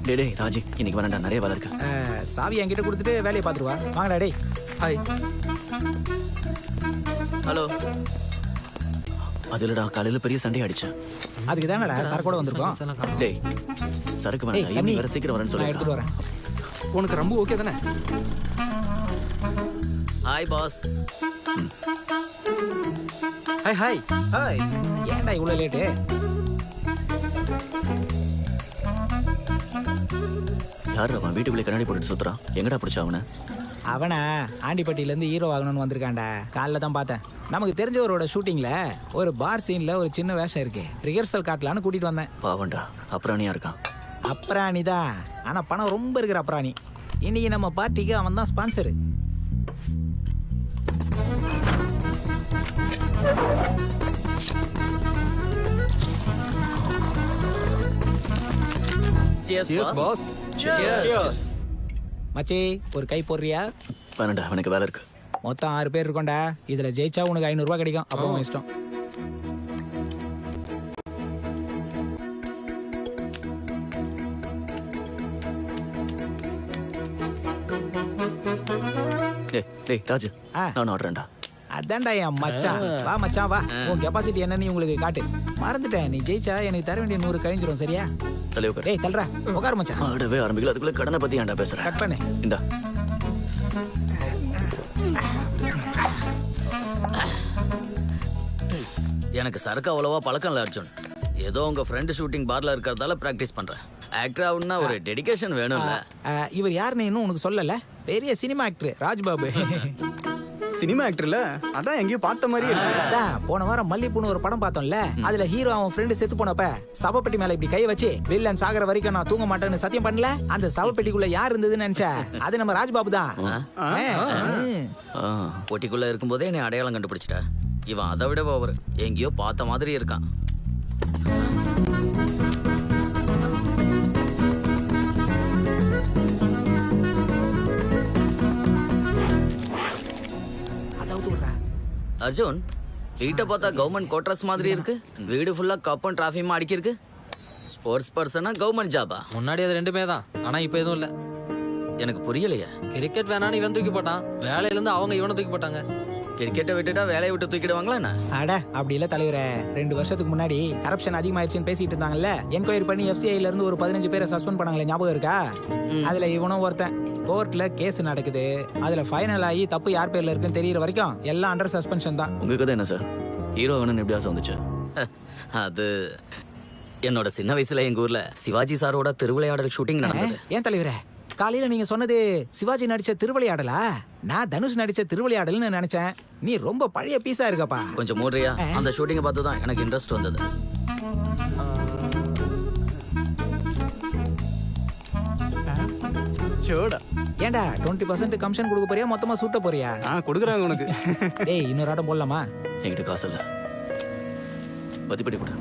டேய் ராஜி, இன்னைக்கு வேணாண்டா, நிறைய வேலை இருக்கு. சாவி என்கிட்ட கொடுத்துட்டு வேலையை பார்த்துருவா. வாங்கடா டேய். ஹாய். ஹலோ. அதுலடா காலையில பெரிய சண்டை அடிச்சேன். அதுக்கு தானடா சரக்கோட வந்திருக்கோம். டேய் சரக்கு வேணாம், ஈவினிங் வர சீக்கிரம் வரேன்னு நான் சொல்லி எடுத்துட்டு வரேன். உனக்கு ரொம்ப ஓகே தானே? Hi boss. Hi hi hi. ஏன்டா இவ்வளோ லேட்டு? யாரு அவன் வீட்டுக்குள்ளே கண்ணாடி போட்டுட்டு சுத்துறான்? எங்கடா பிடிச்ச அவனை? அவனா ஆண்டிப்பட்டியிலேருந்து ஹீரோ ஆகணும்னு வந்திருக்கான்டா. காலைல தான் பார்த்தேன். நமக்கு தெரிஞ்சவரோட ஷூட்டிங்கில் ஒரு பார் சீனில் ஒரு சின்ன வேஷம் இருக்கு. ரிஹர்சல் காட்டலான்னு கூட்டிகிட்டு வந்தேன். பாவண்டா, அப்புறானியா இருக்கான். அப்ராணி தான், ஆனால் பணம் ரொம்ப இருக்கிற அப்ராணி. இன்னைக்கு நம்ம பார்ட்டிக்கு அவன் தான் ஸ்பான்சரு. Cheers boss. Cheers. மச்சி ஒரு கை போடுறியா? வேணாண்டா, எனக்கு வேலை இருக்கு. மொத்தம் 6 பேர் இருக்கோண்டா. இதுல ஜெயிச்சா உனக்கு 500 ரூபாய் கிடைக்கும். அப்புறம் உன் இஷ்டம். டேய் ராஜு, நான் ஆடுறேன்டா. அதான்டா என் மச்சான். வா மச்சான் வா. உன் கெப்பாசிட்டி என்னன்னு உங்களுக்கு காட்டு. மறந்துட்டேன், நீ ஜெயிச்சா எனக்கு தர வேண்டிய 100 கழிஞ்சிரும். சரியா? தலைவர் டேய் தல்றா, உட்காரு மச்சான். ஆடவே ஆரம்பிக்கல, அதுக்குள்ள கடனை பத்தி ஏன்டா பேசுறேன்? கட் பண்ணு. இந்தா. எனக்கு சரக்கு அவ்வளவா பழக்கம் இல்லை அர்ஜுன். ஏதோ உங்க ஃப்ரெண்டு ஷூட்டிங் பார்ல இருக்கிறதால பிராக்டிஸ் பண்றேன். ஆக்டர் ஆகணும்னா ஒரு டெடிகேஷன் வேணும்ல. இவர் யாருன்னு இன்னும் உனக்கு சொல்லல. பெரிய சினிமா ஆக்டர் ராஜ்பாபு. சினிமா ஆக்டர்ல அதான் எங்கேயோ பார்த்த மாதிரி இருக்கு. அதான் போன வாரம் மல்லிப்பூன்னு ஒரு படம் பார்த்தோம்ல. அதுல ஹீரோ அவன் ஃப்ரெண்டு செத்து போனப்ப சவப்பெட்டி மேல இப்படி கை வச்சு வில்லன் சாகர வரைக்கும் நான் தூங்க மாட்டேன்னு சத்தியம் பண்ணல. அந்த சவப்பெட்டிக்குள்ள யார் இருந்ததுன்னு நினைச்சா அது நம்ம ராஜ்பாபு தான். பொட்டிக்குள்ள இருக்கும்போதே என்னை அடையாளம் கண்டுபிடிச்சிட்ட. இவன் அதை விட ஓவர். எங்கேயோ பார்த்த மாதிரி இருக்கான். அர்ஜுன், வீட்டை பார்த்தா கவர்மெண்ட் குவார்டர்ஸ் மாதிரி இருக்கு. வீடு ஃபுல்லா கப்பும் டிராஃபியும் அடிக்கி இருக்கு. ஸ்போர்ட்ஸ் பர்சனா கவர்மெண்ட் ஜாபா? முன்னாடி அது ரெண்டுமே தான். ஆனா இப்போ எதுவும் இல்ல. எனக்கு புரியலையா? கிரிக்கெட் வேணான்னு இவன் தூக்கி போட்டான். வேலையில இருந்து அவங்க இவனை தூக்கி போட்டாங்க. கிரிக்கெட்டை விட்டுட்டா வேலையை விட்டு தூக்கிடுவாங்களா என்ன? அட அப்படி இல்ல தலைவரே. 2 வருஷத்துக்கு முன்னாடி கரப்ஷன் அதிகமாயிருச்சுன்னு பேசிட்டு இருந்தாங்கல்ல. என்கொயரி பண்ணி FCIல இருந்து ஒரு 15 பேரை சஸ்பெண்ட் பண்ணாங்களே, ஞாபகம் இருக்கா? அதுல இவனும் ஒருத்தன். கோர்ட்ல கேஸ் நடக்குது. அதுல ஃபைனல் ஆகி தப்பு யார் பேர்ல இருக்குன்னு தெரியற வரைக்கும் எல்லாம் அண்டர் சஸ்பென்ஷன் தான். உங்க கதை என்ன சார்? ஹீரோ ஆகணும்னு எப்படி ஆசை வந்துச்சு? அது என்னோட சின்ன வயசுல எங்க ஊர்ல சிவாஜி சாரோட திருவிளையாடல் ஷூட்டிங் நடந்தது. ஏன் தலைவரே, காலையில நீங்க சொன்னது சிவாஜி நடிச்ச திருவிளையாடலா? நான் தனுஷ் நடிச்ச திருவிளையாடல்னு நினைச்சேன். நீ ரொம்ப பழைய பீஸா இருக்கப்பா. கொஞ்சம் மூடுறியா? அந்த ஷூட்டிங்கை பார்த்து தான் எனக்கு இன்ட்ரெஸ்ட் வந்தது. சோடா. ஏண்டா 20% கமிஷன் கொடுக்க போறியா, மொத்தமா சூட்ட போறியா? கொடுக்குறாங்க உனக்கு. டேய் இன்னொரு ஆட்டம் போடலாமா? என்கிட்ட காசு இல்ல. பத்திப்படி கூட.